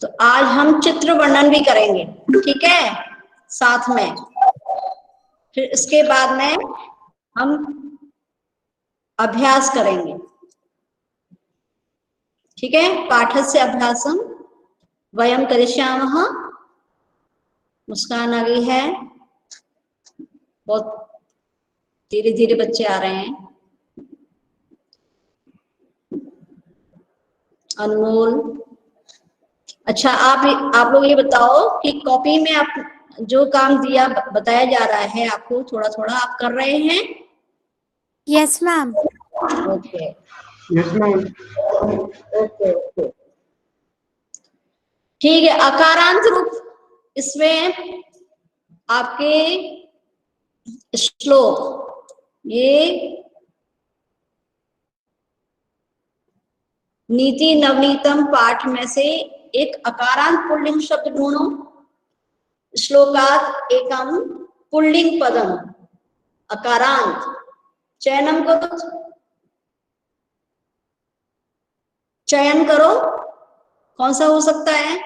तो आज हम चित्र वर्णन भी करेंगे, ठीक है, साथ में। फिर इसके बाद में हम अभ्यास करेंगे, ठीक है। पाठस्य अभ्यासम वयम करिष्यामः। मुस्कान आ गई है, बहुत धीरे धीरे बच्चे आ रहे हैं। अनमोल, अच्छा आप लोग ये बताओ कि कॉपी में आप जो काम दिया बताया जा रहा है आपको, थोड़ा थोड़ा आप कर रहे हैं? Yes ma'am. Okay, yes ma'am. Okay okay, ठीक है। अकारांत रूप, इसमें आपके श्लोक, ये नीति नवनीतम पाठ में से एक अकारांत पुल्लिंग शब्द ढूंढो। श्लोकात एकम पुल्लिंग पदम अकारांत चयनम करो, चयन करो, कौन सा हो सकता है?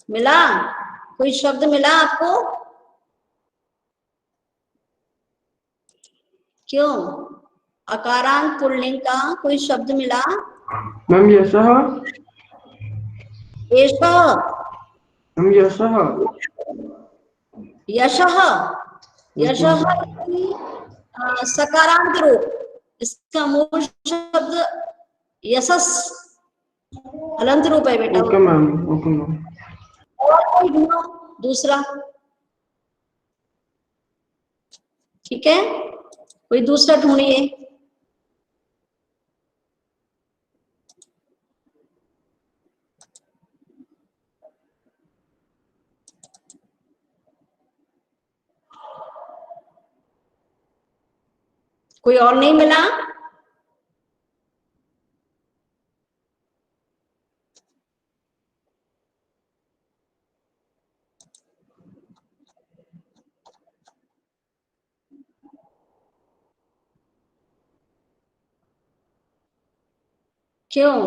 मिला? कोई शब्द मिला आपको? क्यों? अकारांत पुल्लिंग का कोई शब्द मिला? मैम यशः। एषः, मैम यशः। यशः, यशः सकारांत रूप, इसका मूल शब्द यशस हलंत रूप है बेटा। Okay ma'am, okay ma'am. और कोई ढूंढो दूसरा, ठीक है, कोई दूसरा ढूंढिए। कोई और नहीं मिला? क्यों?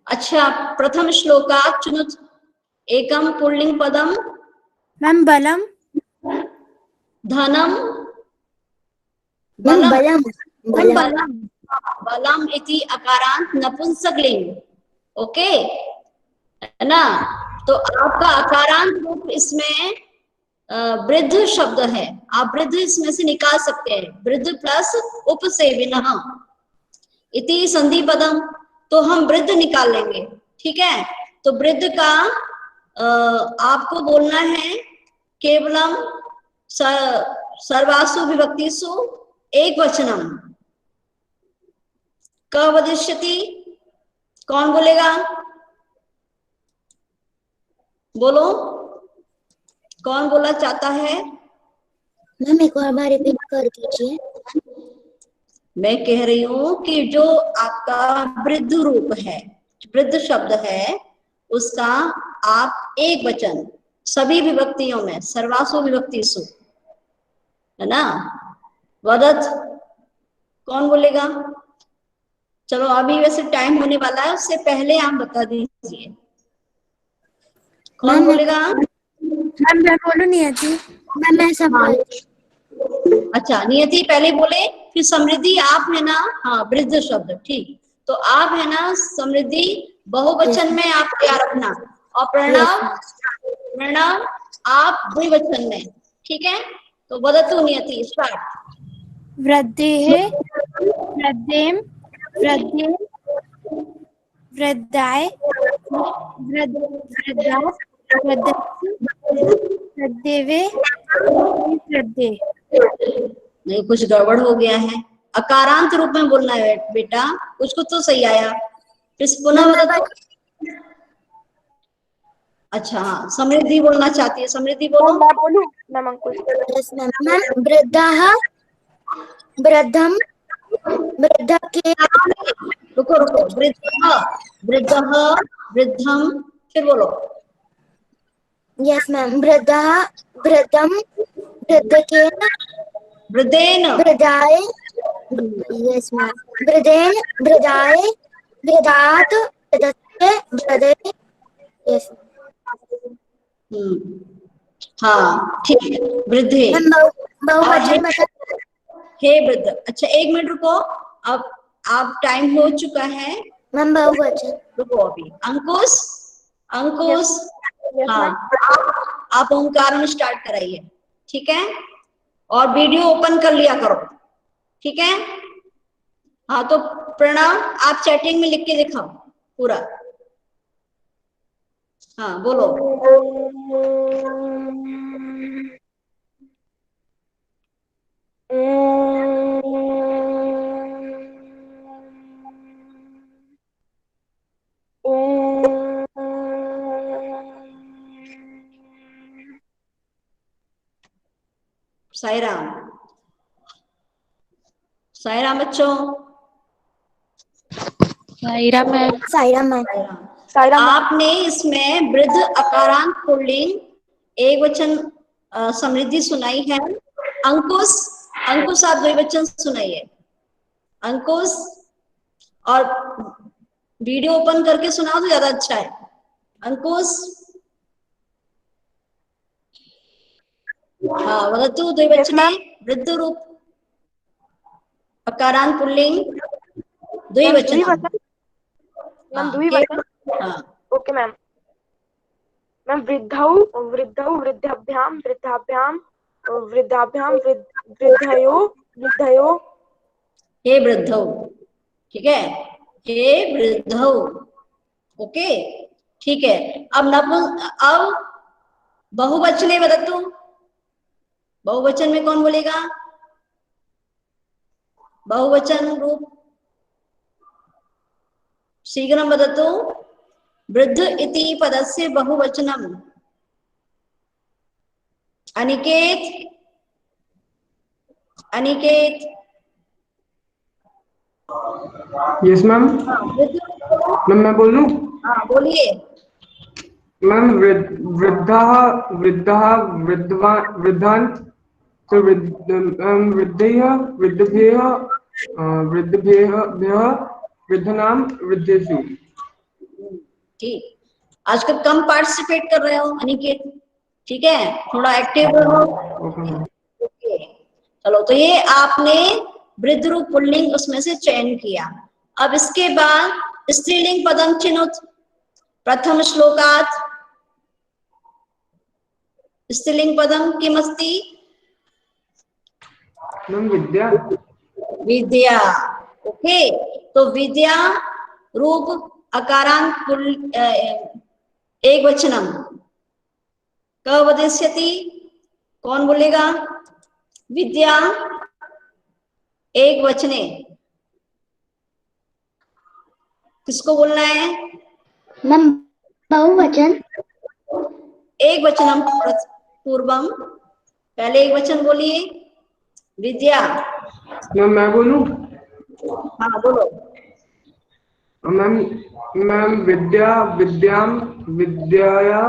अच्छा, प्रथम श्लोकात चुनुत एकम पुल्लिंग पदम। मैम बलम। धनम, मैम बलम, बलम। बलम, बलम इति अकारांत नपुंसकलिंग। ओके, है ना? तो आपका अकारांत रूप इसमें वृद्ध शब्द है, आप वृद्ध इसमें से निकाल सकते हैं, वृद्ध प्लस उपसेविनः इति संधि पदम, तो हम वृद्ध निकाल लेंगे, ठीक है। तो वृद्ध का आपको बोलना है केवलम सर्वासु विभक्तिषु एक वचनम। क वदिष्यति, कौन बोलेगा? बोलो, कौन बोलना चाहता है? मैम एक और बार रिपीट कर दीजिए। मैं कह रही हूं कि जो आपका वृद्ध रूप है, वृद्ध शब्द है, उसका आप एक वचन सभी विभक्तियों में, सर्वासु विभक्तिषु, है ना? वदत, कौन बोलेगा? चलो अभी वैसे टाइम होने वाला है, उससे पहले आप बता दीजिए कौन बोलेगा। मैम मैं बोलूं नियति? मैम मैं सब हाँ, अच्छा नियति पहले बोले, फिर समृद्धि आप है ना। हाँ, वृद्ध शब्द, ठीक। तो आप है ना समृद्धि बहुवचन में आप क्या रखना, और प्रणव, प्रणव आप द्विवचन में, ठीक है। तो वदतु नियति, स्टार्ट। वृद्धेः, वृद्धेम, वृद्धे, वृद्धाय, वृद्धा, वृद्धस्य, वृद्धेवे, वृद्धे। नहीं, कुछ गड़बड़ हो गया है, अकारांत रूप में बोलना है बेटा, कुछ कुछ तो सही आया, फिर पुनः वदतु। अच्छा हाँ, समृद्धि बोलना चाहती है, समृद्धि बोलो। मैं बोलूं? मैम अंकुश। मैम वृद्धाः, वृद्धम, वृद्धा के, रुको रुको, वृद्धः, वृद्धः, वृद्धम, फिर बोलो। Yes ma'am. वृद्धः वृद्धं वृद्धकेन वृद्धेन। वृद्धाय। Yes ma'am. वृद्धेन वृद्धाय वृद्धात् वृद्धस्य वृद्धे। यस हाँ ठीक है, वृद्धे। मैम। बहुवचन बता। हे वृद्ध। अच्छा एक मिनट रुको, अब आप टाइम हो चुका है, मैम बहुवचन। रुको अभी। अंकुश, अंकुश, यस हाँ मैम। आप ओंकार स्टार्ट कराइए, ठीक है? और वीडियो ओपन कर लिया करो, ठीक है? हाँ तो प्रणव आप चैटिंग में लिख के दिखाओ पूरा। हाँ बोलो। साई राम, साई राम बच्चों। Saira ma'am. Saira ma'am. Saira ma'am. आपने इसमें वृद्ध अकारांत पुल्लिंग एक वचन समृद्धि सुनाई है। अंकुश, अंकुश आप द्विवचन सुनाइए। अंकुश, और वीडियो ओपन करके सुनाओ तो ज्यादा अच्छा है। अंकुश, हाँ वदतु द्विवचने वृद्ध रूप अकारांत पुल्लिंग द्विवचन। मैम द्विवचन। हाँ ओके मैम। मैम वृद्धौ वृद्धौ वृद्धाभ्याम वृद्धाभ्याम वृद्धाभ्याम वृद्धयो वृद्धयो। हे वृद्धौ, ठीक है? हे वृद्धौ, ओके ठीक है। अब अब बहुवचने वदतु, बहुवचन में कौन बोलेगा? बहुवचन रूप शीघ्रं वदतु। वृद्ध इति पदस्य बहुवचनम्। Aniket, Aniket. Yes ma'am. Ma'am मैं बोलूं? हाँ बोलिए। मैम वृद्धा वृद्धा वृद्धवा वृद्धान, तो वृद्धेय वृद्धभ्यः वृद्धभ्यः वृद्धनाम वृद्धेषु। ठीक, आजकल कम पार्टिसिपेट कर रहे हो अनिकेत, ठीक है? थोड़ा एक्टिव रहो। Okay ma'am. ओके चलो, तो ये आपने वृद्ध रूप पुल्लिंग उसमें से चयन किया। अब इसके बाद स्त्रीलिंग पदम चिनुत प्रथम श्लोकात् स्त्रीलिंग पदम किमस्ति? मैम विद्या। विद्या। ओके, तो विद्या रूप अकारांत पुल्ल एक वचनम क वदिष्यति। कौन बोलेगा? विद्या एक वचने किसको बोलना है? मैम बहुवचन। एक वचनम पूर्वम, पहले एक वचन बोलिए। विद्या। मैम मैं बोलूं? हाँ बोलो। मैम मैम विद्या विद्याम विद्याया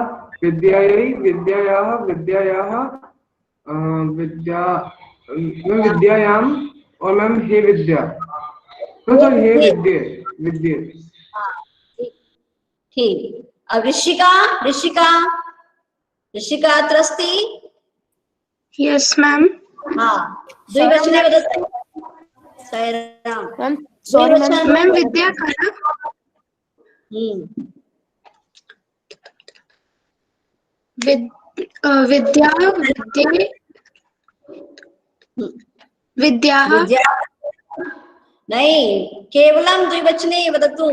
विद्यायै विद्यायाः विद्यायाः विद्या मैम विद्यायाम, और मैम हे विद्या, सॉरी हे विद्ये विद्ये। हाँ ठीक। अब ऋषिका, ऋषिका, ऋषिका अत्र अस्ति। Yes ma'am. हाँ द्विवचने वदतु। साईराम। Ma'am sorry ma'am. द्विवचन। मैम विद्या करा। विद्या विद्ये विद्याः। विद्या नहीं, केवलम द्विवचने वदतु।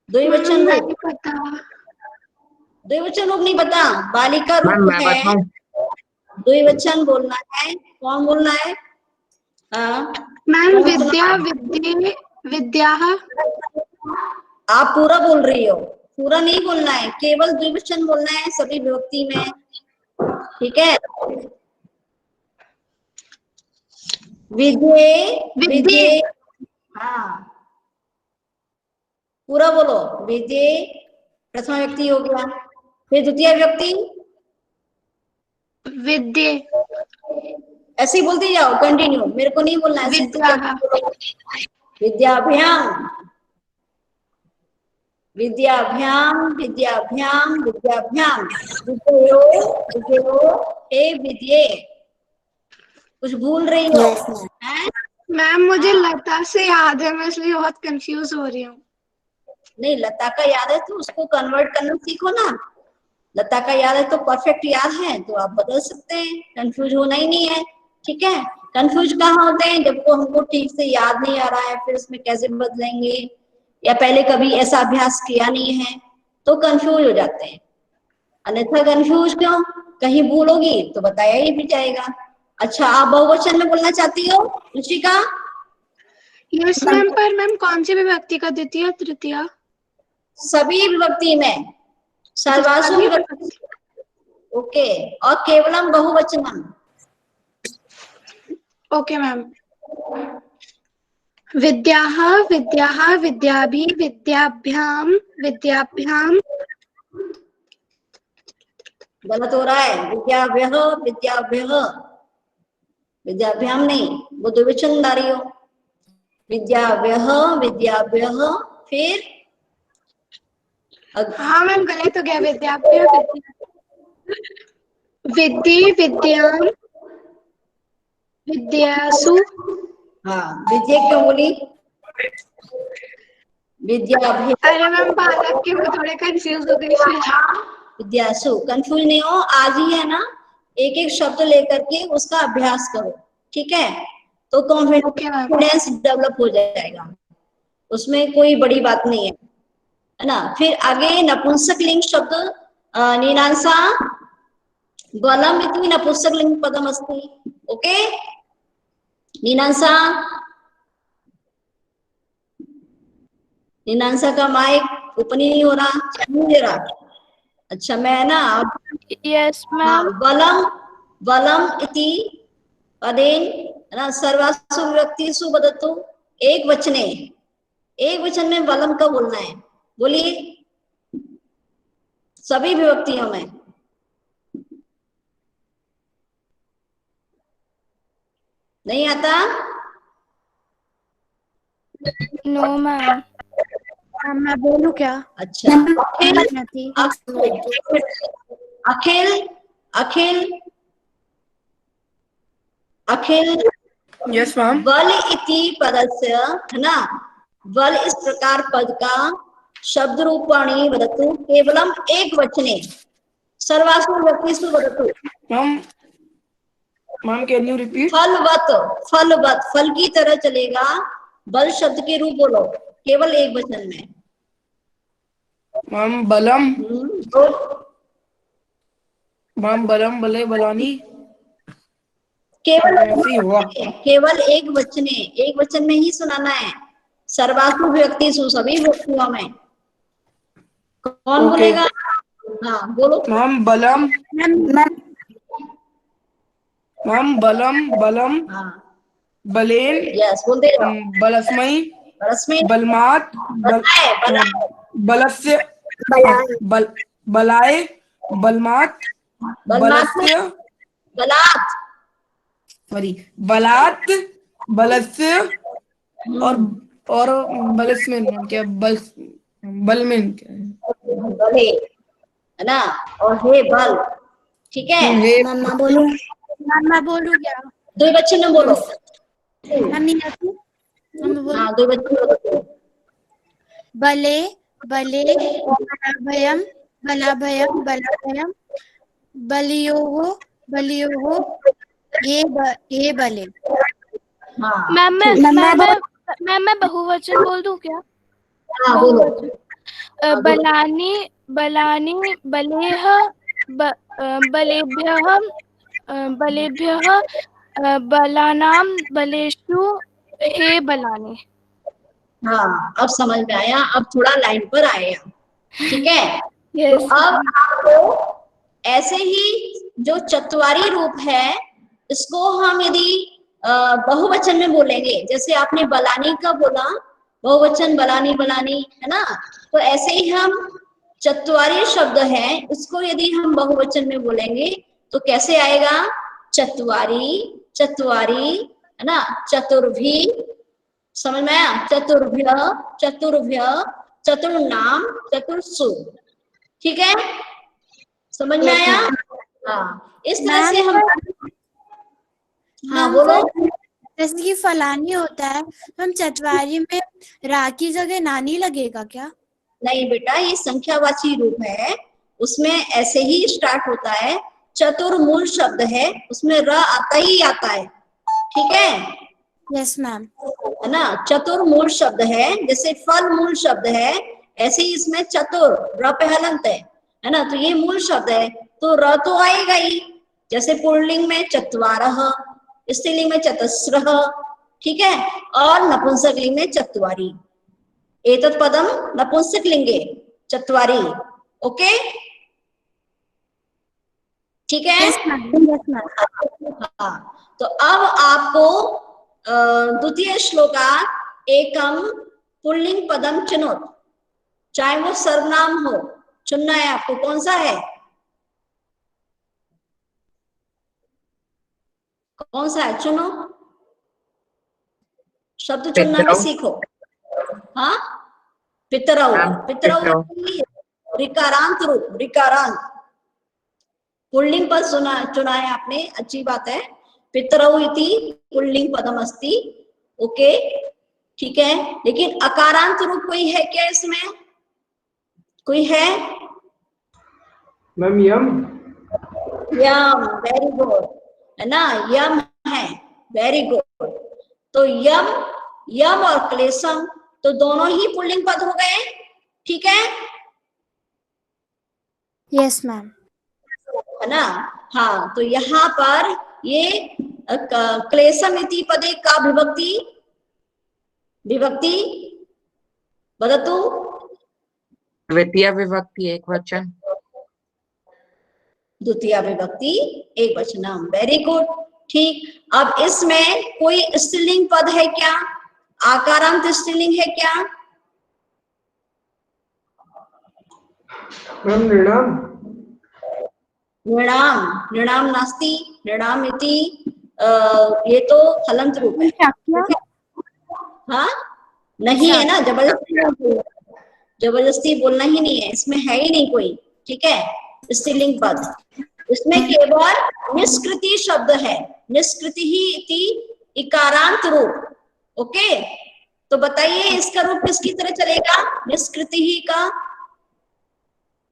द्विवचन रूप, नहीं पता। द्विवचन रूप नहीं पता? बालिका मैम रूप मैं है, बताऊं? द्विवचन बोलना है। कौन बोलना है? हाँ मैम विद्या विद्ये विद्याः। आप पूरा बोल रही हो, पूरा नहीं बोलना है, केवल द्विवचन बोलना है सभी विभक्ति में, ठीक है? विद्ये, विद्ये, हाँ पूरा बोलो। विद्ये प्रथम व्यक्ति हो गया, फिर द्वितीय व्यक्ति विद्ये ऐसे ही बोलते जाओ, कंटिन्यू, मेरे को नहीं बोलना है। विद्याः विद्याभ्याम विद्याभ्याम विद्याभ्याम विद्याभ्याम विद्यो विद्यो हे विद्ये। कुछ भूल रही हो? हैं? मैम मुझे लता से याद है, मैं इसलिए बहुत कंफ्यूज हो रही हूँ। नहीं, लता का याद है तो उसको कन्वर्ट करना सीखो ना। लता का याद है तो परफेक्ट याद है तो आप बदल सकते हैं, कंफ्यूज होना ही नहीं है। ठीक है, कंफ्यूज कहाँ होते हैं? जब को हमको ठीक से याद नहीं आ रहा है, फिर उसमें कैसे बदलेंगे, या पहले कभी ऐसा अभ्यास किया नहीं है तो कंफ्यूज हो जाते हैं। अन्यथा कंफ्यूज क्यों? कहीं भूलोगी तो बताया ही भी जाएगा। अच्छा, आप बहुवचन में बोलना चाहती हो रुचिका? यस मैम, पर मैम कौन सी विभक्ति का द्वितीय तृतीय? सभी विभक्ति में, सर्वासु सभी विभक्ति। ओके, और केवलम बहुवचनम। Okay ma'am. विद्याः विद्याः विद्याभिः विद्याभ्यां विद्याभ्याम। गलत हो रहा है। विद्याभ्यः विद्याभ्यः, विद्याभ्याम नहीं, वो द्विवचन ला रही हो। विद्याभ्यः विद्याभ्यः, फिर हाँ मैम, गलत हो गया। विद्याभ्य विद्ये विद्यां विद्यासु। हाँ, विद्या क्यों बोली? विद्याभ्य अरे मैम, बालक के मैं थोड़े कंफ्यूज हो गई फिर। विद्यासु, कंफ्यूज नहीं हो। आज ही है ना, एक एक शब्द लेकर के उसका अभ्यास करो, ठीक है? तो कॉन्फिडेंस डेवलप हो जाएगा, उसमें कोई बड़ी बात नहीं है ना। फिर आगे नपुंसकलिंग शब्द, नीनांसा बलम इति नपुंसकलिंग पदम अस्ति। ओके नीनांसा, नीनांसा का माइक ओपन ही नहीं हो रहा, नहीं दे रहा। अच्छा, मैं ना यस मैम। बलम बलम इति पदेन ना सर्वासु विभक्तिषु वदतु एक वचने। एक वचन में बलम का बोलना है, बोलिए। सभी विभक्तियों में। नहीं आता? No ma'am. मैं बोलूं क्या? अच्छा, अखिल अखिल अखिल यस मैम। बल इति पदस्य, है ना, बल इस प्रकार पद का शब्द रूपाणी वदतु केवलम एक वचने सर्वासु विभक्तिषु वदतु। Ma'am can you repeat? फलवत, फलवत, फल की तरह चलेगा, बल शब्द के रूप बोलो केवल एक वचन में। मैम बलम, बोल। मैम बलम बले बलानी, केवल ऐसे ही हुआ। केवल एक वचने, एक वचन में ही सुनाना है। सर्वासु विभक्तिषु, सभी विभक्तियों में। कौन बोलेगा? हाँ बोलो। मैम बलम, मैम बलम बलम हाँ बलेन यस, बोल दे रहा। बलस्मई रश्मि बलमात बताए, बताए, बलस्य बल बलाय बलमात बलस्य, बलात्, सॉरी, बलात् बलस्य और बलस्मेन क्या बलमेन क्या है? बले, है ना, और हे बल। ठीक है, मैं बोलूं? मैं बोलूं क्या? दो बच्चे ने बोलो। हाँ, दो बच्चे बोलो। बले बले बलाभयम बलाभयम बलाभयम बलियोः बलियोः ये बले। हाँ मैं बहुवचन बोल दूं क्या? हाँ बोलो। बलानी बलानी बलेह बलेभ्यः बलेभ्यः बलानां बलेषु हे बलानि। हाँ, अब समझ में आया, अब थोड़ा लाइन पर आया। ठीक है, यस। तो अब आपको ऐसे ही जो चतुवारी रूप है, इसको हम यदि बहुवचन में बोलेंगे, जैसे आपने बलानी का बोला, बहुवचन बलानी बलानी, है ना। तो ऐसे ही हम चत्वारी शब्द है, उसको यदि हम बहुवचन में बोलेंगे तो कैसे आएगा? चत्वारी, चत्वारी, है ना। चतुर्भी, समझ में आया? चतुर्भ्य, चतुर्भ्य, चतुर्नाम, चतुर्सु, ठीक है, समझ में आया? हाँ, इस तरह से हम, हाँ मैम बोलो। जैसे कि फलानी होता है, हम चतवारी में रा की जगह नानी लगेगा क्या? नहीं बेटा, ये संख्यावाची रूप है, उसमें ऐसे ही स्टार्ट होता है। चतुर्मूल शब्द है, उसमें र आता ही आता है, ठीक है, यस मैम। है ना। चतुर्मूल शब्द है, जैसे फल मूल शब्द है, ऐसे ही इसमें चतुर र पे हलंत है ना। तो ये मूल शब्द है, तो र तो आएगा ही। जैसे पुल्लिंग में चत्वारः, स्त्रीलिंग में चतस्रः, ठीक है, और नपुंसकलिंग में चत्वारी। एतत् पदम नपुंसकलिंगे चत्वारी, ओके, ठीक है। Yes ma'am, yes ma'am. हाँ, तो अब आपको द्वितीय श्लोकात एकम पुल्लिंग पदम चुनोत, चाहे वो सर्वनाम हो, चुनना है आपको। कौन सा है? कौन सा है? चुनो, शब्द चुनना भी सीखो। हाँ, पितरौ, पितरौ ऋकारांत रूप, ऋकारांत पुल्लिंग पद चुना है आपने, अच्छी बात है। पितरौ इति पुल्लिंग पदम अस्ति, ओके, ठीक है। लेकिन अकारांत रूप कोई है क्या इसमें? कोई है? मैम यम, यम, वेरी गुड, है ना, यम है, वेरी गुड। तो यम, यम और क्लेशम, तो दोनों ही पुल्लिंग पद हो गए, ठीक है, यस मैम। है ना। हाँ, तो यहाँ पर ये क्लेशम इति पदे का विभक्ति, विभक्ति वदतु। द्वितीय विभक्ति एक वचन। द्वितीय विभक्ति एक वचनम, वेरी गुड, ठीक। अब इसमें कोई स्त्रीलिंग पद है क्या? आकारांत स्त्रीलिंग है क्या? मैम नृणाम, नृणाम, नृणाम नास्ति, नृणाम इति ये तो हलंत रूप है। हाँ, नहीं है ना, जबरदस्ती, जबरदस्ती बोलना ही नहीं है, इसमें है ही नहीं कोई, ठीक है, स्त्रीलिंग पद। इसमें केवल निष्कृति शब्द है, निष्कृति ही इति इकारांत रूप, ओके। तो बताइए इसका रूप किसकी तरह चलेगा? निष्कृति ही का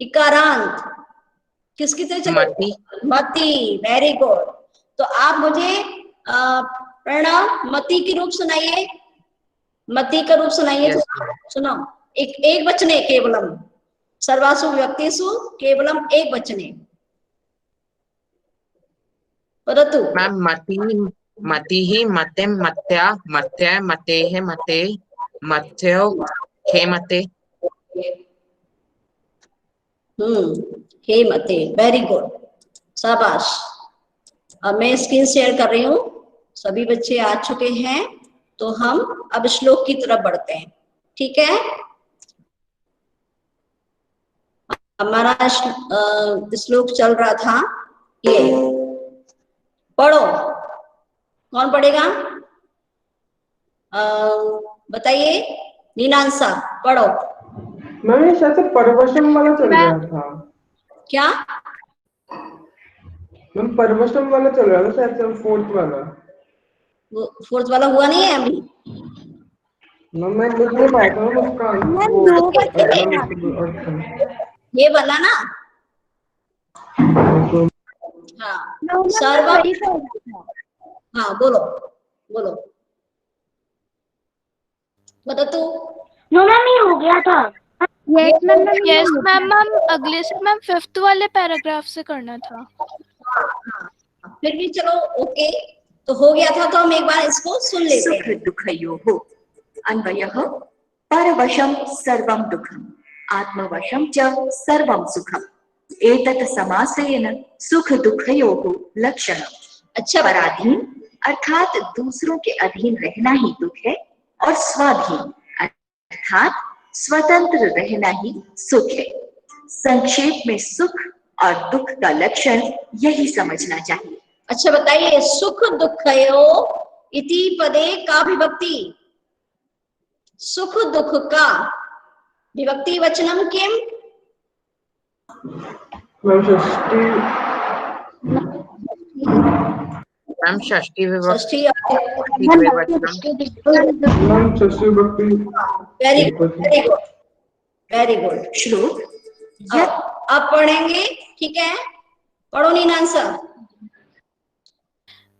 इकारांत किसकी तरह चलेगा? मति। मति, वेरी गुड। तो आप मुझे प्रणव मति की रूप सुनाइए, मति का रूप सुनाइए। Yes. सुनो, एक वचने केवलम, सर्वासु व्यक्तिषु केवलम एक वचने वदतु। मैम मति, मति ही मतेम मत्या, मत्या मते है मते, मत्यो हे मते। हे मते, वेरी गुड, शाबाश। अब मैं स्क्रीन शेयर कर रही हूँ, सभी बच्चे आ चुके हैं, तो हम अब श्लोक की तरफ बढ़ते हैं, ठीक है। हमारा श्लोक चल रहा था ये, पढ़ो, कौन पढ़ेगा? बताइए, नीनांसा पढ़ो। मैम ये शायद से परवशम वाला चल रहा था। क्या? मैम परवशम वाला चल रहा था शायद से, फोर्थ वाला। वो फोर्थ वाला हुआ नहीं है अभी। मैम मैं लिख नहीं पाया था उसका ये वाला ना, हाँ, सर्व, हाँ बोलो, बोलो, बता तू। नो मैम ये हो गया था। Yes ma'am, yes ma'am, ma'am अगले से मैम 5th वाले पैराग्राफ से करना था। फिर भी चलो, ओके, तो हो गया था, तो हम एक बार इसको सुन लेते हैं। सुख दुःखयोः अन्वयः परवशं सर्वं दुःखम् आत्मवशं च सर्वं सुखम् एतत् समासेन सुख दुःखयोः लक्षणम्। अच्छा, पराधीन अर्थात दूसरों के अधीन रहना ही दुख है, और स्वाधीन अर्थात स्वतंत्र रहना ही सुख है। संक्षेप में सुख और दुख का लक्षण यही समझना चाहिए। अच्छा बताइए, सुख दुःखयो इति पदे का विभक्ति? सुख दुख का विभक्ति वचनम किम? मैम षष्ठी मैम षष्ठी विभक्ति षष्ठी। मैम षष्ठी विभक्ति। Very good, very good, very good. श्लोक अब पढ़ेंगे, ठीक है? पढ़ो नीना सर।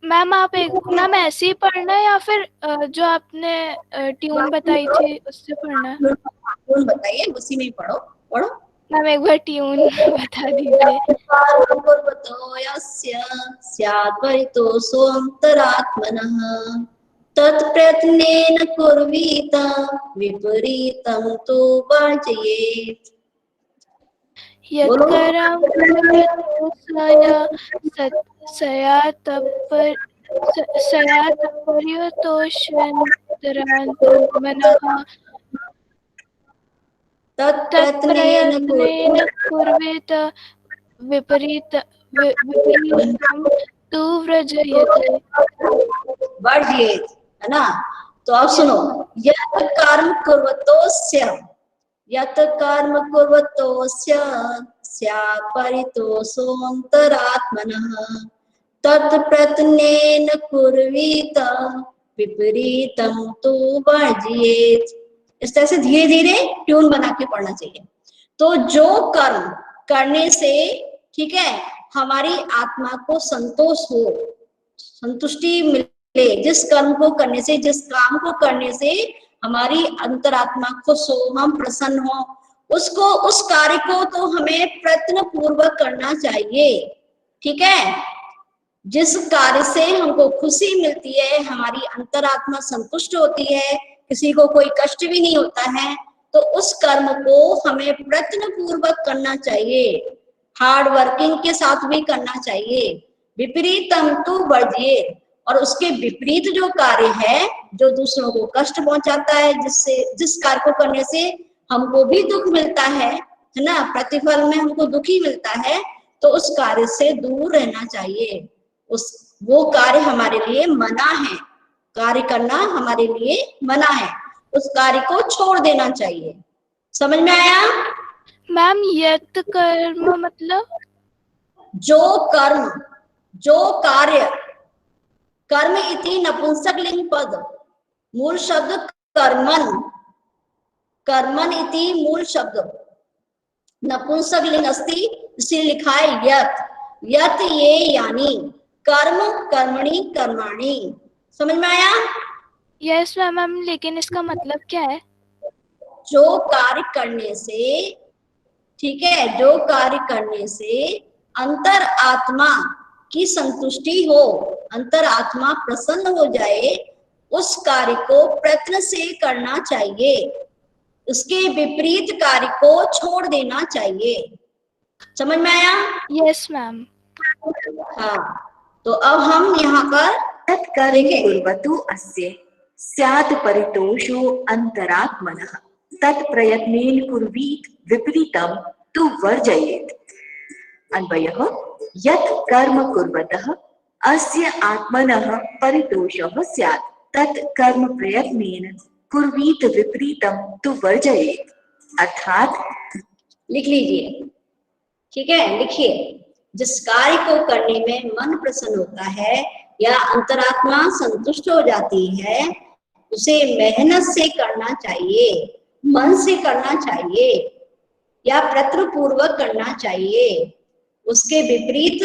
मैम आप मैम ऐसे ही पढ़ना है या फिर जो आपने ट्यून बताई थी उससे पढ़ना है? ट्यून बताइए, उसी में ही पढ़ो, पढ़ो। मैम एक बार ट्यून बता दीजिए। कुर्वतो यस्य स्यात् परितोषोऽन्तरात्मनः तत्प्रयत्नेन कुर्वीत विपरीतं तु वर्जयेत्। यत्करं सयात्पर्यतोषन्तरात्मनः तत्प्रयत्नेन तत्प्रयत्नेन कुर्वेत विपरीतं तु वर्जयेत्। वर्जयेत्, है ना? तो अब सुनो, यत् कर्म कुर्वतोस्य, यत् कर्म कुर्वतोस्य स्यात् परितोषोऽन्तरात्मनः तत्प्रयत्नेन कुर्वीत विपरीतं तु वर्जयेत्। इस तरह से धीरे धीरे ट्यून बना के पढ़ना चाहिए। तो जो कर्म करने से, ठीक है, हमारी आत्मा को संतोष हो, संतुष्टि मिले, जिस कर्म को करने से, जिस काम को करने से हमारी अंतरात्मा खुश हो, हम प्रसन्न हो, उसको, उस कार्य को तो हमें प्रयत्न पूर्वक करना चाहिए, ठीक है? जिस कार्य से हमको खुशी मिलती है, हमारी अंतरात्मा संतुष्ट होती है, किसी को कोई कष्ट भी नहीं होता है, तो उस कर्म को हमें प्रयत्न पूर्वक करना चाहिए, हार्ड वर्किंग के साथ भी करना चाहिए। विपरीतम तु वर्जयेत्, और उसके विपरीत जो कार्य है, जो दूसरों को कष्ट पहुंचाता है, जिससे, जिस कार्य को करने से हमको भी दुख मिलता है ना, प्रतिफल में हमको दुखी मिलता है, तो उस कार्य से दूर रहना चाहिए। वो कार्य हमारे लिए मना है, कार्य करना हमारे लिए मना है, उस कार्य को छोड़ देना चाहिए। समझ में आया? मैम यत् कर्म मतलब? जो कर्म, जो कार्य, कर्म इति नपुंसकलिंग पद, मूल शब्द कर्मन, कर्मन इति मूल शब्द नपुंसकलिंग अस्ति, इसे लिखा है यत्, यत् ये यानी कर्म, कर्मणि, कर्माणि। समझ में आया? यस मैम, लेकिन इसका मतलब क्या है? जो कार्य करने से, ठीक है, जो कार्य करने से अंतर आत्मा की संतुष्टि हो, अंतर आत्मा प्रसन्न हो जाए, उस कार्य को प्रयत्न से करना चाहिए, उसके विपरीत कार्य को छोड़ देना चाहिए। समझ में आया? Yes ma'am. हाँ, तो अब हम यहाँ पर तत्कर्म कुर्वतु अस्य स्यात् परितोषो अंतरात्मनः तत्प्रयत्नेन कुर्वीत विपरीतं तु वर्जयेत्। अन्वयः यत् कर्म कुर्वतः अस्य आत्मनः परितोषः स्यात् तत् कर्म प्रयत्नेन कुर्वीत विपरीतं तु वर्जयेत्। अर्थात लिख लीजिए, ठीक है, लिखिए, जिस कार्य को करने में मन प्रसन्न होता है या अंतरात्मा संतुष्ट हो जाती है, उसे मेहनत से करना चाहिए, मन से करना चाहिए या प्रयत्न पूर्वक करना चाहिए, उसके विपरीत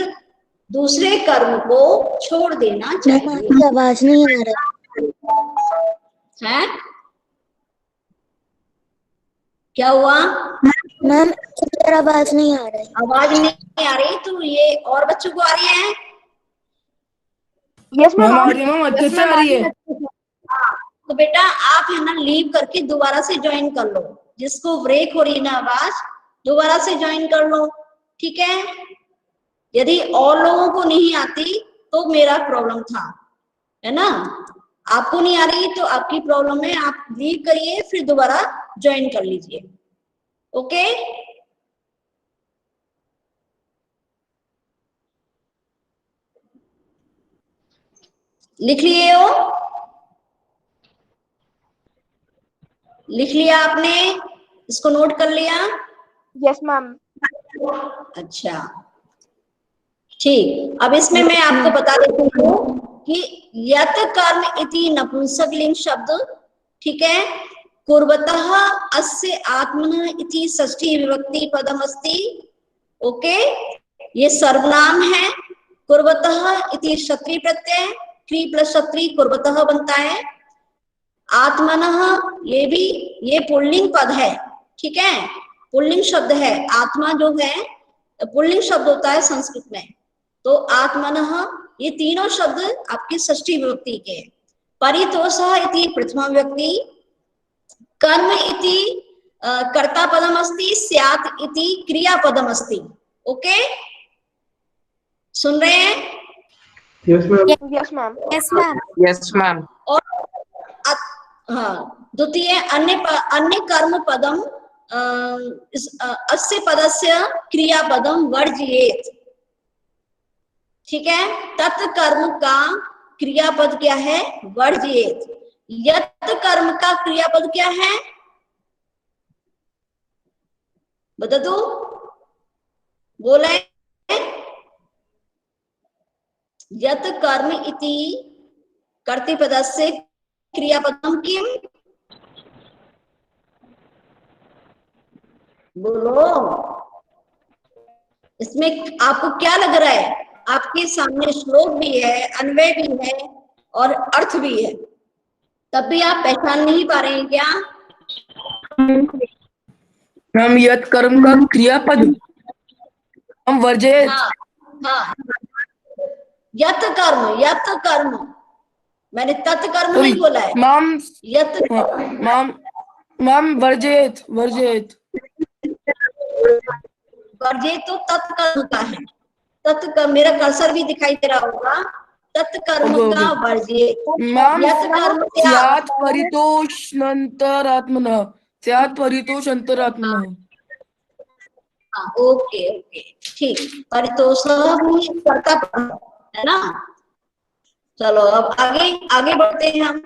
दूसरे कर्म को छोड़ देना चाहिए। आवाज नहीं आ रहा है? क्या हुआ मैम? आवाज नहीं आ रही। आवाज नहीं आ रही? तो ये और बच्चों को आ रही है? यस मैम, आ रही है मैम, अच्छे से आ रही है। तो बेटा आप है ना लीव करके दोबारा से ज्वाइन कर लो, जिसको ब्रेक हो रही है ना आवाज, दोबारा से ज्वाइन कर लो, ठीक है? यदि और लोगों को नहीं आती तो मेरा प्रॉब्लम था, है ना? आपको नहीं आ रही तो आपकी प्रॉब्लम है, आप लीव करिए फिर दोबारा ज्वाइन कर लीजिए। ओके, लिख लिए हो? लिख लिया आपने? इसको नोट कर लिया? Yes ma'am. अच्छा ठीक, अब इसमें मैं आपको बता देती हूँ कि यत कर्म इति नपुंसकलिंग शब्द, ठीक है, कुर्वतः अस्य आत्मनः इति षष्ठी विभक्ति पदम अस्ति। ओके, ये सर्वनाम है। कुर्वतः इति क्षत्रिय प्रत्यय, क्री प्लस क्षत्रिय कुर्वतः बनता है। आत्मनः ये भी, ये पुल्लिंग पद है, ठीक है, पुल्लिंग शब्द है। आत्मा जो है पुल्लिंग शब्द होता है संस्कृत में, तो आत्मनः ये तीनों शब्द आपकी षष्ठी विभक्ति के। परितोषः इति प्रथमा विभक्ति, कर्म इति कर्ता पदम अस्ति, स्यात् इति क्रिया पदम अस्ति। ओके, सुन रहे हैं? Yes ma'am. Yes ma'am. Yes ma'am. Yes ma'am. और हाँ, द्वितीय अन्य कर्म पदम अस्य पदस्य क्रियापदम वर्जयेत, ठीक है। तत्कर्म का क्रियापद क्या है? वर्जयेत। यत कर्म का क्रियापद क्या है? बता दो, बोले। यत कर्म इति कर्तृपदस्य क्रियापदम किम? बोलो, इसमें आपको क्या लग रहा है? आपके सामने श्लोक भी है, अन्वय भी है और अर्थ भी है, तब भी आप पहचान नहीं पा रहे हैं क्या? हम यत कर्म का क्रियापद हम वर्जयेत। हाँ, हाँ, यत कर्म, मैंने तत्कर्म नहीं बोला है। मैम यत मैम वर्जयेत। वर्जयेत तो तत्कर्म का है। तत्कर्म, मेरा कर्सर भी दिखाई दे रहा होगा, तत्कर्म का वर्जयेत। मैम यत कर्म क्या? स्यात् परितोषान्तरात्मनः, स्यात् परितोषान्तरात्मनः। हाँ, ओके ओके, ठीक। परितोष भी कर्ता पद है ना। चलो अब आगे बढ़ते हैं हम।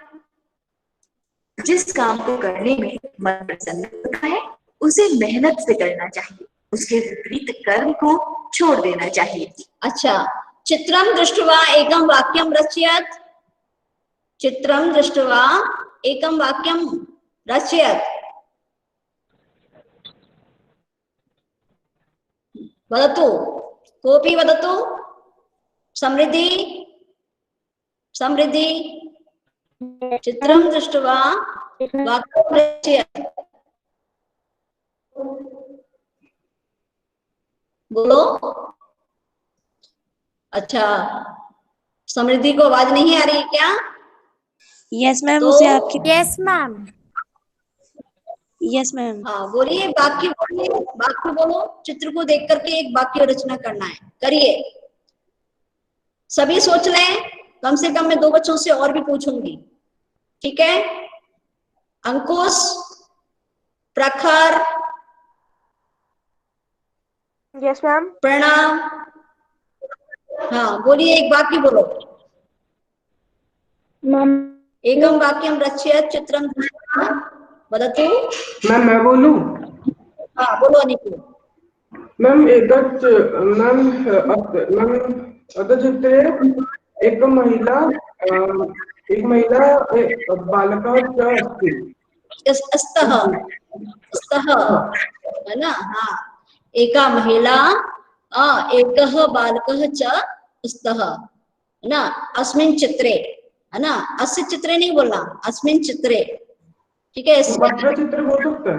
जिस काम को करने में मन प्रसन्न होता है उसे मेहनत से करना चाहिए, उसके विपरीत कर्म को छोड़ देना चाहिए। अच्छा, चित्रम दृष्ट्वा एकम वाक्यम रचयत। चित्रम दृष्ट्वा एकम वाक्यम रचयत। वदतु, कोऽपि वदतु। समृद्धि, चित्रम दृष्ट्वा वाक्यम रचयत। बोलो। अच्छा, समृद्धि को आवाज नहीं आ रही है क्या? यस मैम, तो उसे आपकी। Yes ma'am. Yes ma'am. हाँ बोलिए, वाक्य बोलो। चित्र को देख करके एक वाक्य रचना करना है, करिए। सभी सोच लें, कम से कम मैं 2 बच्चों से और भी पूछूंगी, ठीक है। अंकुश, प्रखर, यस मैम। प्रणाम, हाँ बोलिए, एक वाक्य बोलो। एकम वाक्यम रचयत चित्रम दृष्ट्वा वदतु। मैम मैं बोलूं? हाँ बोलो अनिकुल। मैम चित्रे एक महिला बालकः च अस्ति। स्तः है ना। हाँ, एका महिला एकः बालकः च स्तः है ना। अस्मिन् चित्रे है ना, अस्य चित्रे नहीं बोलना, अस्मिन् चित्रे, ठीक है। अत्र चित्र बोल सकते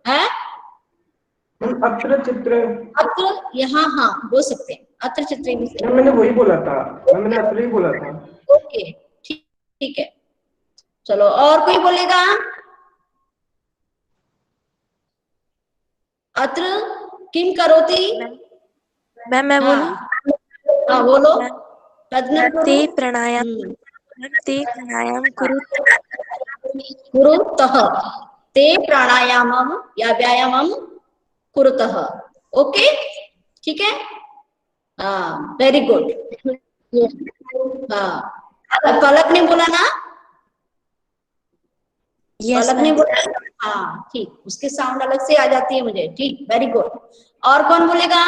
हैं? अत्र चित्र, अत्र, यहाँ, हाँ बोल सकते हैं, अत्र चित्रे भी सही। मैंने वही बोला था, मैंने अत्र ही बोला था। ओके, ठीक है। चलो, और कोई बोलेगा? अत्र किम करोति? मैम मैं बोलूं? हाँ बोलो। ते प्राणायाम ते प्राणायाम कुरुतः, ते प्राणायामम या व्यायामम कुरुतः। ओके, ठीक है, हाँ, वेरी गुड। हाँ, पलक ने बोला ना, यस पलक ने मैम। बोला, हाँ ठीक, उसके साउंड अलग से आ जाती है मुझे, ठीक, वेरी गुड। और कौन बोलेगा?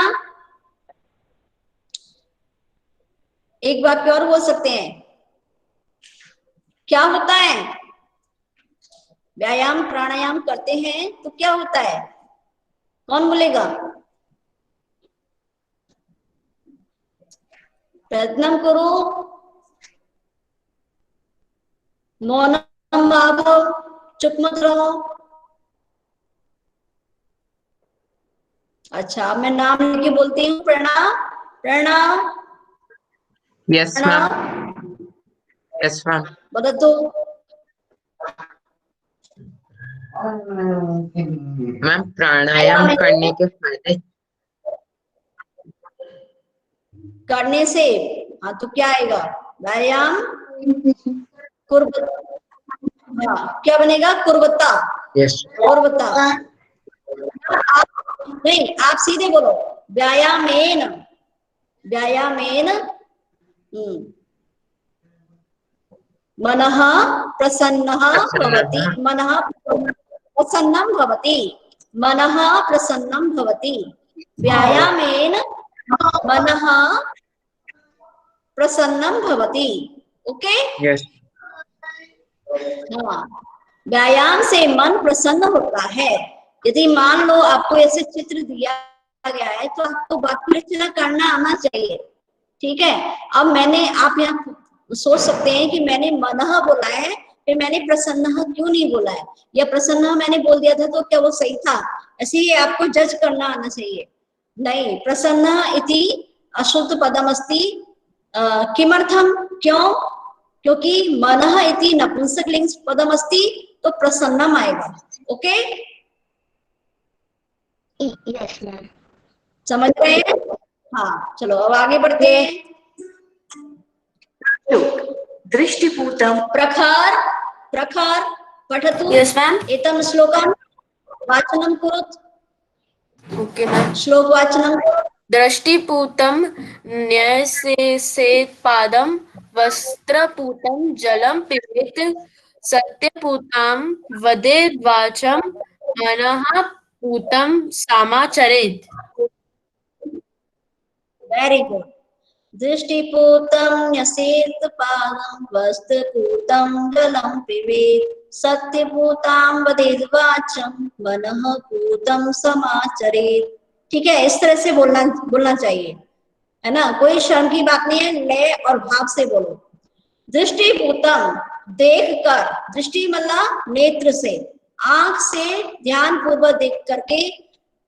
एक वाक्य और बोल सकते हैं। क्या होता है? व्यायाम प्राणायाम करते हैं तो क्या होता है? कौन बोलेगा? प्रयत्न करो, मौनम भावो, चुप मत रहो। अच्छा, मैं नाम लेके बोलती हूँ। Pranav, Pranav, yes ma'am, yes ma'am. बता दो। मैम, प्राणायाम करने के फायदे? करने से, हाँ तो क्या आएगा? व्यायाम कुर्बत, हाँ क्या बनेगा? कुर्बता, यस। कुर्बता। नहीं, आप सीधे बोलो, व्यायामेन, व्यायामेन मनः प्रसन्नः भवति, मनः प्रसन्नं भवति, मनः प्रसन्नं भवति। व्यायामेन मनः प्रसन्नं भवति। Okay, yes. हाँ, व्यायाम से मन प्रसन्न होता है। यदि मान लो आपको ऐसे चित्र दिया गया है तो आपको वाक्य रचना करना आना चाहिए, ठीक है। अब मैंने, आप यहाँ सोच सकते हैं कि मैंने मनः बोला है, फिर मैंने प्रसन्न क्यों नहीं बोला है, या प्रसन्न मैंने बोल दिया था तो क्या वो सही था? ऐसे ही आपको जज करना आना चाहिए। नहीं, प्रसन्न इति अशुद्ध पदमस्ति। किमर्थम, क्यों? क्योंकि मनः इति नपुंसकलिंग पदमस्ति, तो प्रसन्नम आएगा। Okay, yes ma'am. समझ रहे हैं? हाँ, चलो अब आगे बढ़ते हैं। दृष्टिपूतम, प्रखर, प्रखर पठतु। Yes ma'am. एतम श्लोकम वाचनम कुरुत। Okay ma'am. श्लोक वाचनम। दृष्टिपूतं न्यसेत्पादं, वस्त्रपूतं जलं पिबेत्, सत्यपूतां वदेद्वाचं, मनः पूतं समाचरेत्। Very good. दृष्टिपूतं न्यसेत् पादं, वस्त्रपूतं जलं पिबेत्, सत्यपूतां वदेद् वाचं, मनः पूतं समाचरेत्। ठीक है, इस तरह से बोलना चाहिए, है ना, कोई शर्म की बात नहीं है। लय और भाव से बोलो। दृष्टिपूतम, देख कर, दृष्टि मतलब नेत्र से, आंख से ध्यान पूर्वक देख करके,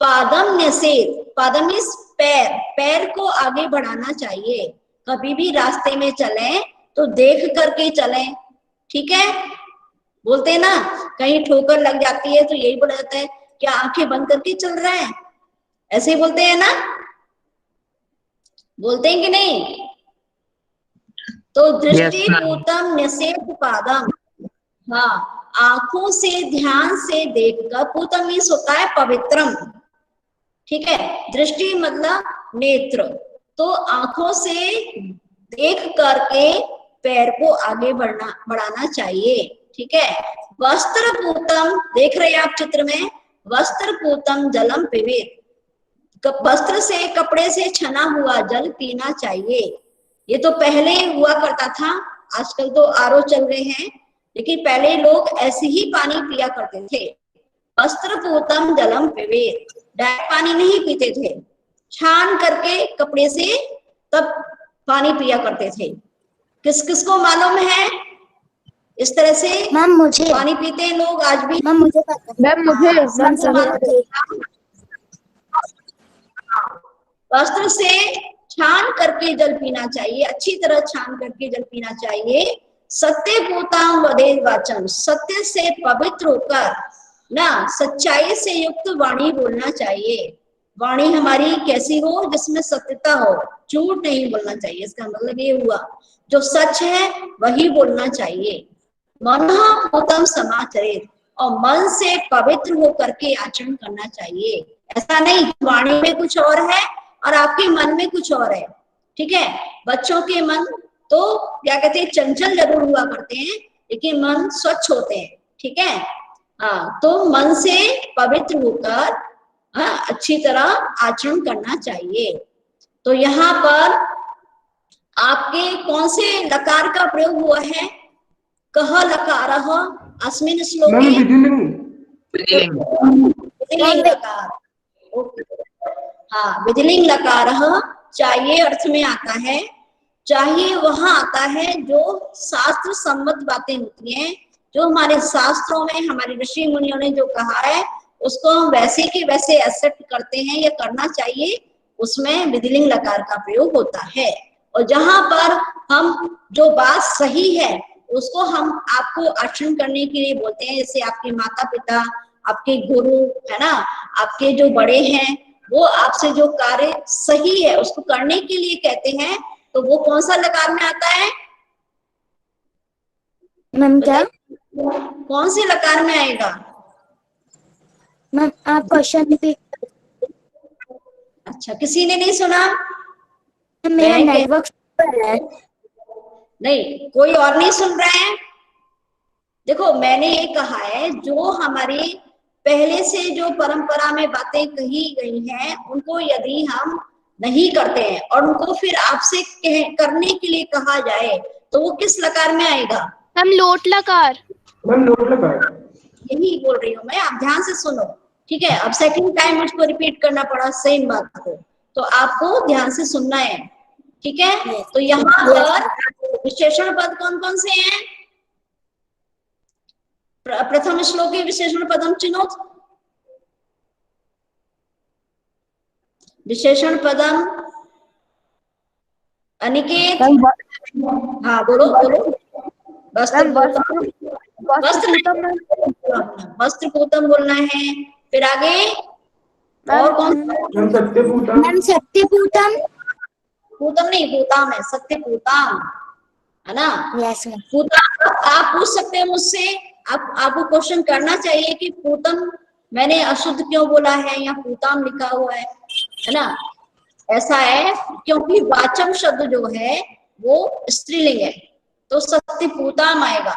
पादम न्यसेत्, पादम मीन्स पैर, पैर को आगे बढ़ाना चाहिए। कभी भी रास्ते में चलें तो देख करके चलें, ठीक है। बोलते हैं ना, कहीं ठोकर लग जाती है तो यही बोला जाता है, क्या आंखें बंद करके चल रहे हैं? ऐसे ही बोलते हैं ना, बोलते हैं कि नहीं? तो दृष्टिपूतम न्यसेत् पादम, हाँ, आंखों से ध्यान से देखकर, पूतम मीन्स होता है पवित्रम, ठीक है। दृष्टि मतलब नेत्र, तो आंखों से देख करके पैर को आगे बढ़ाना चाहिए, ठीक है। वस्त्र पूतम, देख रहे हैं आप चित्र में, वस्त्र पूतम जलम पिबेत्, वस्त्र से, कपड़े से छना हुआ जल पीना चाहिए। ये तो पहले हुआ करता था, आजकल तो आरओ चल रहे हैं, लेकिन पहले लोग ऐसे ही पानी पिया करते थे। वस्त्र पूतम जलम पिबेत्, डायरेक्ट पानी नहीं पीते थे, छान करके कपड़े से तब पानी पिया करते थे। किस किस को मालूम है इस तरह से मैम मुझे पानी पीते हैं लोग आज भी? मैम मुझे पता है। मैम मुझे वस्त्र से छान करके जल पीना चाहिए, अच्छी तरह छान करके जल पीना चाहिए। सत्य पूताम वदेद् वाचम, सत्य से पवित्र होकर ना, सच्चाई से युक्त वाणी बोलना चाहिए। वाणी हमारी कैसी हो, जिसमें सत्यता हो, झूठ नहीं बोलना चाहिए। इसका मतलब ये हुआ जो सच है वही बोलना चाहिए। मनः पूतं समाचरेत्, और मन से पवित्र होकर के आचरण करना चाहिए। ऐसा नहीं वाणी में कुछ और है और आपके मन में कुछ और है। ठीक है, बच्चों के मन तो क्या कहते हैं, चंचल जरूर हुआ करते हैं, लेकिन मन स्वच्छ होते हैं। ठीक है, हाँ, तो मन से पवित्र होकर अच्छी तरह आचरण करना चाहिए। तो यहाँ पर आपके कौन से लकार का प्रयोग हुआ है? कह लकारः अस्मिन् श्लोके विधिलिंग लकार। हाँ, विधिलिंग लकारः चाहिए अर्थ में आता है। चाहिए वहां आता है जो शास्त्र सम्मत बातें होती हैं, जो हमारे शास्त्रों में हमारे ऋषि मुनियों ने जो कहा है उसको हम वैसे के वैसे एक्सेप्ट करते हैं या करना चाहिए, उसमें विधिलिंग लकार का प्रयोग होता है। और जहां पर हम जो बात सही है उसको हम आपको आचरण करने के लिए बोलते हैं, जैसे आपके माता पिता, आपके गुरु है ना, आपके जो बड़े हैं, वो आपसे जो कार्य सही है उसको करने के लिए कहते हैं, तो वो कौन सा लकार में आता है? मैम क्या? कौन से लकार में आएगा? मैम आप क्वेश्चन रिपीट। अच्छा, किसी ने नहीं सुना? मेरा नेटवर्क है। नहीं, कोई और नहीं सुन रहे हैं? देखो, मैंने ये कहा है जो हमारी पहले से जो परंपरा में बातें कही गई हैं उनको यदि हम नहीं करते हैं और उनको फिर आपसे करने के लिए कहा जाए तो वो किस लकार में आएगा? हम लोट लकार। मैम लोट लकार। यही बोल रही हूँ मैं, आप ध्यान से सुनो। ठीक है, अब सेकंड टाइम मुझको रिपीट करना पड़ा सेम बात को, तो आपको ध्यान से सुनना है। ठीक है, तो यहाँ पर विशेषण पद कौन कौन से हैं? प्रथम श्लोक के विशेषण पदम चिन्होत। विशेषण पदम अनिकेत। हाँ बोलो बोलो। वस्त्र पूतम बोलना है। फिर आगे और कौन? सत्यपूतम। पूतम नहीं, पूताम है, सत्य पूताम है ना। Yes ma'am. पूतम आप पूछ सकते हैं मुझसे, आपको क्वेश्चन करना चाहिए कि पूतम मैंने अशुद्ध क्यों बोला है, यहाँ पूताम लिखा हुआ है ना। ऐसा है क्योंकि वाचम शब्द जो है वो स्त्रीलिंग है, तो सत्य पूताम आएगा।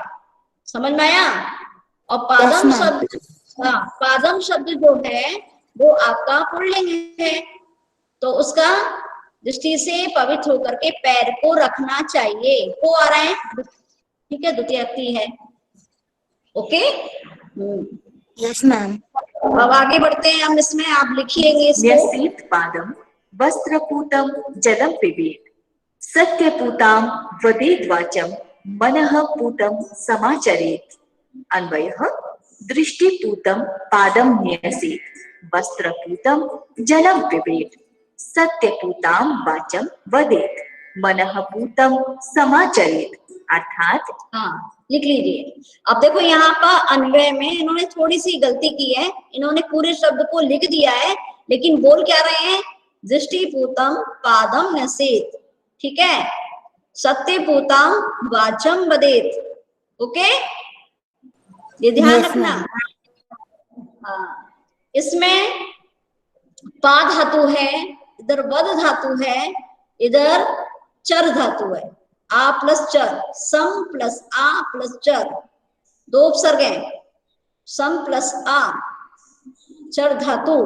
समझ में आया? और पादम शब्द, हाँ, पादम शब्द जो है वो आपका पुल्लिंग है, तो उसका दृष्टि से पवित्र होकर के पैर को रखना चाहिए। को आ रहा है, ठीक है, द्वितीय है। Okay, yes ma'am. अब आगे बढ़ते हैं हम, इसमें आप लिखिएंगे इसको। न्यसेत् पादम वस्त्रपूतं जलं पिबेत्, सत्यपूतां वदेद् वाचं, मनः पूतं समाचरेत्। अन्वयः दृष्टिपूतं पादं न्यसेत्, वस्त्रपूतं जलं पिबेत्, सत्यपूतां वाचं वदेत्, मनः पूतं समाचरेत्। अर्थात, हाँ, लिख लीजिए। अब देखो यहाँ पर अन्वय में इन्होंने थोड़ी सी गलती की है, इन्होंने पूरे शब्द को लिख दिया है लेकिन बोल क्या रहे हैं? दृष्टिपूतम पादम न्यसेत्। ठीक है, सत्यपूतम वाचम वदेत्। ओके, ये ध्यान रखना। हाँ, इसमें पा धातु है, इधर वद धातु है, इधर चर धातु है। आ प्लस चर, सम प्लस आ प्लस चर, दो उपसर्ग हैं, सम प्लस आ, चर धातु।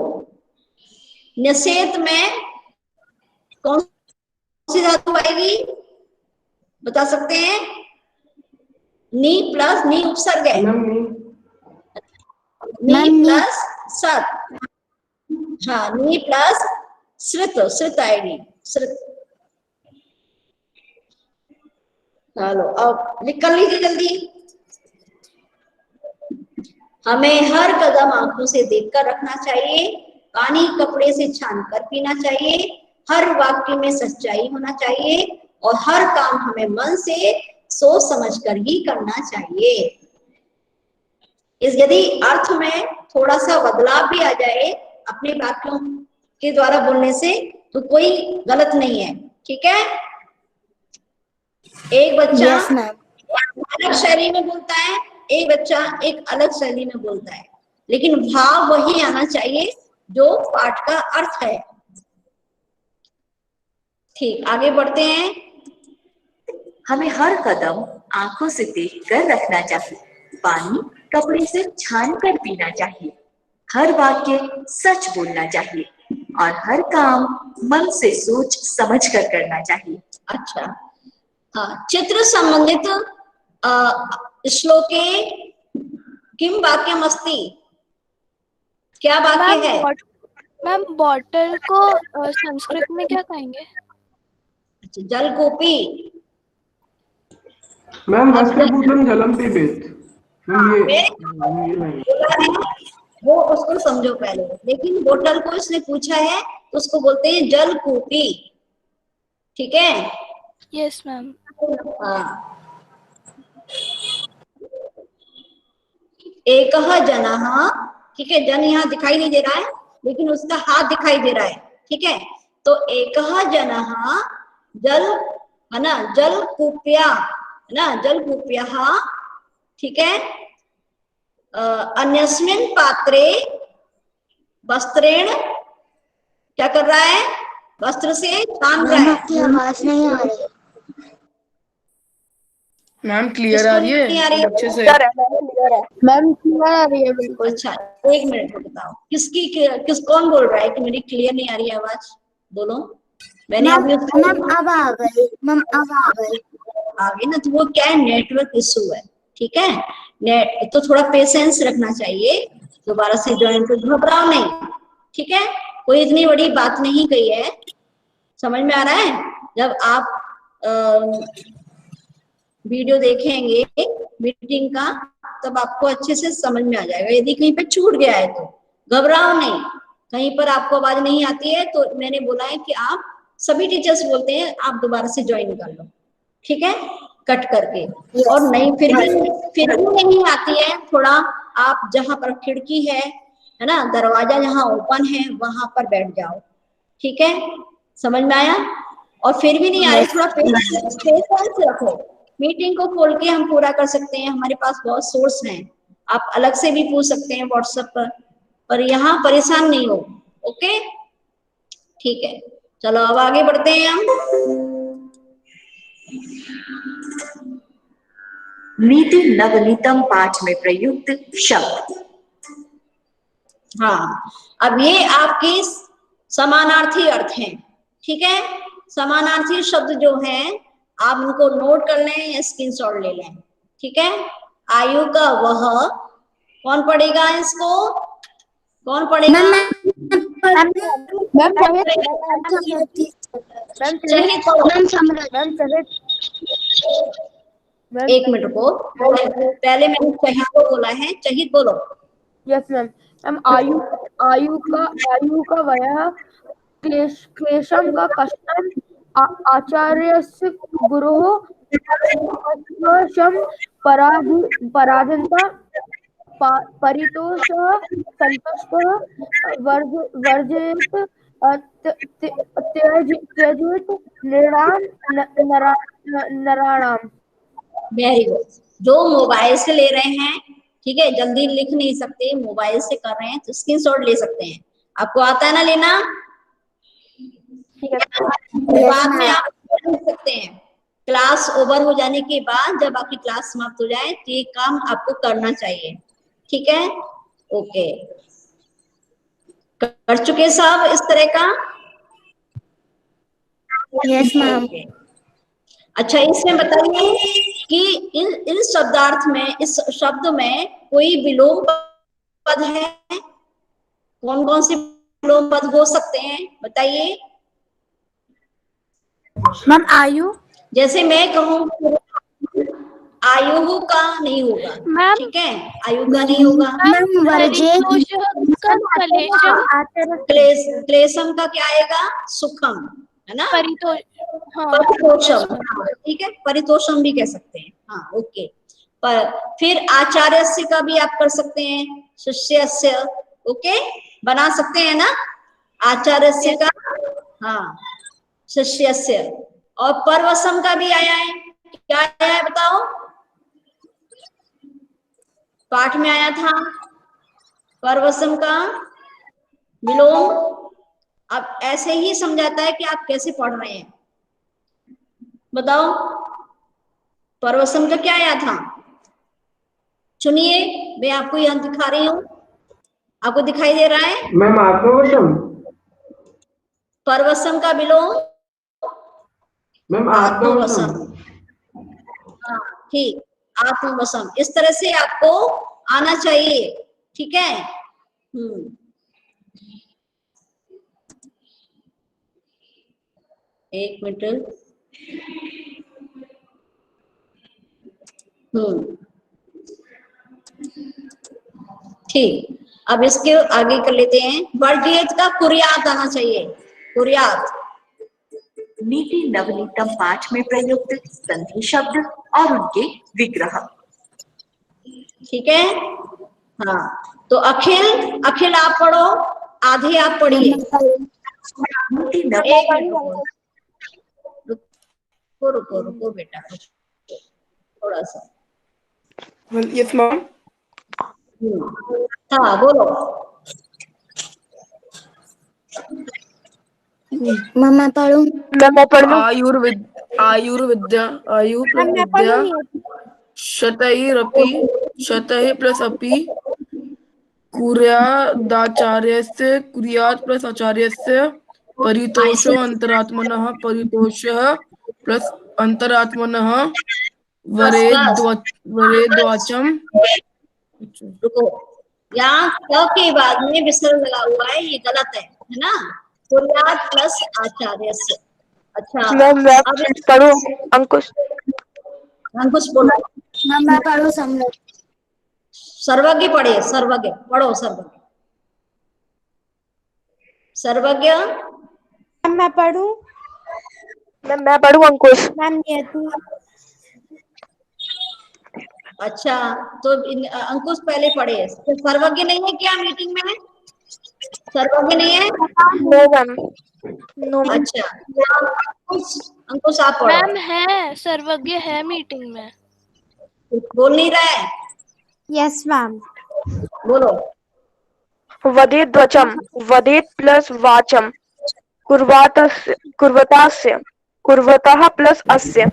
न्यसेत में कौन सी धातु आएगी बता सकते हैं? नी प्लस नी उपसर्ग है, नी प्लस सत, हाँ, नी प्लस श्रित, श्रित आएगी, श्रित। चलो अब निकल लीजिए जल्दी। हमें हर कदम आंखों से देखकर रखना चाहिए, पानी कपड़े से छान कर पीना चाहिए, हर वाक्य में सच्चाई होना चाहिए और हर काम हमें मन से सोच समझकर ही करना चाहिए। इस यदि अर्थ में थोड़ा सा बदलाव भी आ जाए अपने वाक्यों के द्वारा बोलने से तो कोई गलत नहीं है, ठीक है। एक बच्चा यस मैम। अलग शैली में बोलता है, एक बच्चा एक अलग शैली में बोलता है, लेकिन भाव वही आना चाहिए जो पाठ का अर्थ है। ठीक, आगे बढ़ते हैं। हमें हर कदम आंखों से देखकर रखना चाहिए। पानी कपड़े से छानकर पीना चाहिए। हर वाक्य सच बोलना चाहिए और हर काम मन से सोच समझकर करना चाहिए। अच्छा, हाँ, चित्र संबंधित श्लोके किम वाक्यम अस्ति, क्या वाक्य है? मैम बॉटल को संस्कृत में क्या कहेंगे? अच्छा, जलकूपी। मैम वस्त्रपूतम जलम पिबेत। मैम ये वो उसको समझो पहले, लेकिन बोतल को इसने पूछा है तो उसको बोलते हैं जलकूपी, ठीक है। Yes ma'am. हाँ, एक जनः, ठीक है, जन यहाँ दिखाई नहीं दे रहा है लेकिन उसका हाथ दिखाई दे रहा है, ठीक है। तो एक जनः जल, है ना, जलकूप्या, है ना, जलकूप्यः, ठीक है। अन्यस्मिन् पात्रे वस्त्रेण, क्या कर रहा है? वस्त्र से छान रहा है। आपकी आवाज नहीं आ रही। मैम क्लियर आ रही नहीं आ रही है है? अच्छे से? मैम क्लियर आ रही है बिल्कुल। अच्छा, एक मिनट बताओ, कौन बोल रहा है कि मेरी क्लियर नहीं आ रही है आवाज? बोलो। मैंने मैम अभी अब आ गई। मैम अब आ गई। आगे ना, तो वो क्या है, नेटवर्क इशू है, ठीक है। नेट तो थोड़ा पेशेंस रखना चाहिए, दोबारा से ज्वाइन कर, घबराओ नहीं, ठीक है। कोई इतनी बड़ी बात नहीं कही है, समझ में आ रहा है। जब आप वीडियो देखेंगे मीटिंग का तब आपको अच्छे से समझ में आ जाएगा। यदि कहीं पे छूट गया है तो घबराओ नहीं, कहीं पर आपको आवाज नहीं आती है तो मैंने बोला है कि आप, सभी टीचर्स बोलते हैं आप दोबारा से ज्वाइन कर लो, ठीक है, कट करके। और नहीं फिर भी नहीं आती है, थोड़ा आप जहां पर खिड़की है ना, दरवाजा जहां ओपन है वहां पर बैठ जाओ, ठीक है। समझ में आया? और फिर भी नहीं आ रही, थोड़ा पेशेंस रखो। मीटिंग को खोल के हम पूरा कर सकते हैं, हमारे पास बहुत सोर्स हैं, आप अलग से भी पूछ सकते हैं व्हाट्सएप पर यहाँ परेशान नहीं हो, ओके, ठीक है। चलो अब आगे बढ़ते हैं हम। नीति नवनीतम पाठ में प्रयुक्त शब्द। हाँ, अब ये आपके समानार्थी अर्थ हैं, ठीक है। समानार्थी शब्द जो हैं आप उनको नोट कर लें या स्क्रीनशॉट ले लें, ठीक है। आयु का वह, कौन पढ़ेगा इसको? कौन पढ़ेगा? एक मिनट को, पहले मैंने शहीद को बोला है, शहीद बोलो। Yes ma'am. मैम आयु का वयः क्लेशम का कष्टम आचार्यस्य गुरुः शम पराजन्ता परितोषः संतुष्टः वर्जयेत् त्यजेत् नराणाम। Very good. जो मोबाइल से ले रहे हैं, ठीक है, जल्दी लिख नहीं सकते, मोबाइल से कर रहे हैं तो स्क्रीनशॉट ले सकते हैं। आपको आता है ना लेना? बाद में आप लिख सकते हैं। क्लास ओवर हो जाने के बाद जब आपकी क्लास समाप्त हो जाए तो ये काम आपको करना चाहिए, ठीक है, ओके। कर चुके सब इस तरह का? Yes ma'am. अच्छा, इसमें बताइए कि इन शब्दार्थ में, इस शब्द में कोई विलोम पद है? कौन कौन से विलोम पद हो सकते हैं बताइए? मैम आयु, जैसे मैं कहूँ आयु का नहीं होगा, मैम ठीक है, आयु का नहीं होगा। क्लेशम का क्या आएगा? सुखम, है ना, परितोषम, ठीक है, परितोषम भी कह सकते हैं, हाँ, ओके। पर फिर आचार्यस्य का भी आप कर सकते हैं, शिष्यस्य, ओके, बना सकते हैं ना। आचार्यस्य का, हाँ, शिष्यस्य। और परवसम का भी आया है, क्या आया है बताओ? पाठ में आया था परवसम का विलोम। अब ऐसे ही समझाता है कि आप कैसे पढ़ रहे हैं, बताओ परवसम का क्या आया था? सुनिए, मैं आपको यहाँ दिखा रही हूँ, आपको दिखाई दे रहा है? मैम आत्मवशम। परवसम का विलोम मैम आत्मवसम। आत्मवशम। हाँ ठीक, आत्मवसम। इस तरह से आपको आना चाहिए, ठीक है? एक मिनट। ठीक, अब इसके आगे कर लेते हैं। वर्गीयत का कुर्यात आना चाहिए, कुर्यात। नीति नवनीतम पाठ में प्रयुक्त संधि शब्द और उनके विग्रह। ठीक है, हाँ। तो अखिल, अखिल आप पढ़ो, आधे आप पढ़िए। रुको रुको रुको बेटा, थोड़ा सा। Yes ma'am. हाँ बोलो। मैं पढ़ूं? मैं पढ़ लूं? आयुर्विद्या प्लस विद्या शतैरपि शतैः प्लस अपि कुर्यादाचार्यस्य कुर्यात् प्लस आचार्यस्य परितोषो अंतरात्मनः परितोषः प्लस अंतरात्मनः वरेद्वाचम। रुको, यहाँ क के बाद में विसर्ग लगा हुआ है, ये गलत है ना? कुर्यात प्लस आचार्य से। अच्छा, मैं पढ़ूं? अंकुश अंकुश बोलो। मैं पढ़ूं? समझो। सर्वज्ञ पढ़े, सर्वज्ञ पढ़ो, सर्वज्ञ। सर्वज्ञ मैं पढ़ूं? मैं पढ़ूं अंकुश? मैम नियति। अच्छा, तो अंकुश पहले पढ़े। तो सर्वज्ञ नहीं है क्या मीटिंग में? सर्वज्ञ नहीं है? No ma'am, no ma'am. अच्छा, अंकुश आप पढ़ो। मैम है, सर्वज्ञ है मीटिंग में। बोल नहीं रहा है? Yes ma'am. बोलो। वदेत वचम, वदेत प्लस वाचम, कुर्वतास्य कुर्वतः प्लस अस्य,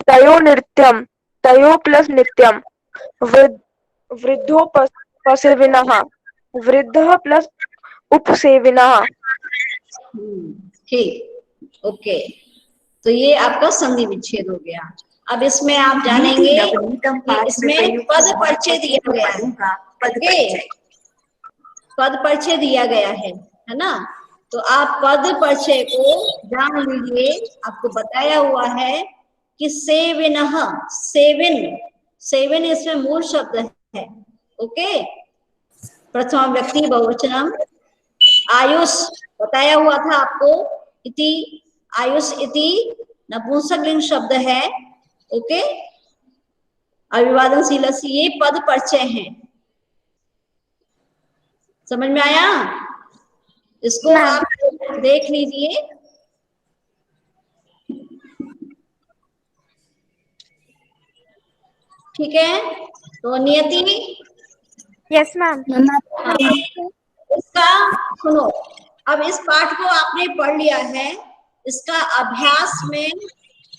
तयो नृत्यम, तयो प्लस नित्यम, वृद्धोपसेविनः, वृद्धः प्लस उपसेविनः। ठीक, ओके। तो ये आपका संधि विच्छेद हो गया। अब इसमें आप जानेंगे कि इसमें पद परिचय दिया गया है। पद परिचय दिया गया है ना? तो आप पद परिचय को जान लीजिए। आपको बताया हुआ है कि सेविनः, सेविन, सेविन इसमें मूल शब्द है। ओके, प्रथम व्यक्ति बहुवचनम। आयुष बताया हुआ था आपको, इति, आयुष इति नपुंसकलिंग शब्द है। ओके, अभिवादनशील, ये पद परिचय हैं। समझ में आया? इसको आप देख लीजिए। ठीक है, तो नियति। Yes ma'am. इसका सुनो, अब इस पाठ को आपने पढ़ लिया है। इसका अभ्यास में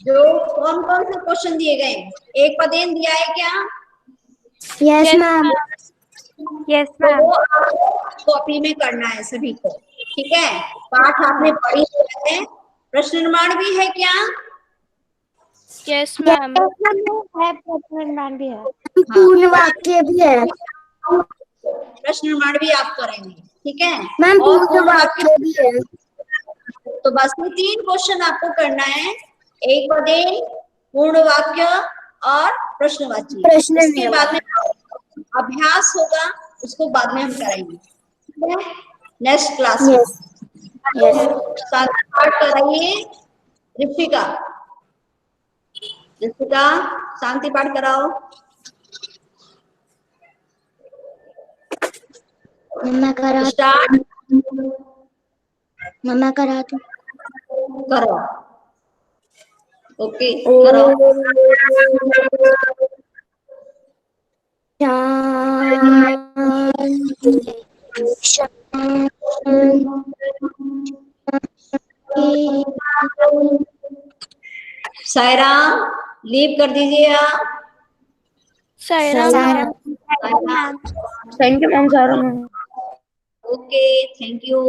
जो कौन कौन से क्वेश्चन दिए गए, एक पदेन दिया है क्या? Yes ma'am. Yes ma'am. वो कॉपी में करना है सभी को, ठीक है? पाठ आपने पढ़ी है। प्रश्न निर्माण भी है क्या? Yes ma'am. है, प्रश्न निर्माण भी है। पूर्ण वाक्य भी है। प्रश्न निर्माण भी आप करेंगे, ठीक है? मैम और पूर्ण वाक्य भी है। तो बस ये 3 क्वेश्चन आपको करना है, एक पदेन, पूर्ण वाक्य और प्रश्नवाची। इसके बाद में अभ्यास होगा, उसको बाद में हम करेंगे नेक्स्ट क्लास में। पाठ कराइए ऋषिका, ऋषिका शांति पाठ कराओ। मैं करा स्टार्ट। मम्मा करा दो। करो। ओके करो। सायराम लीव कर दीजिए आप। Sairam ma'am. Thank you ma'am, सारा मैम। Okay thank you.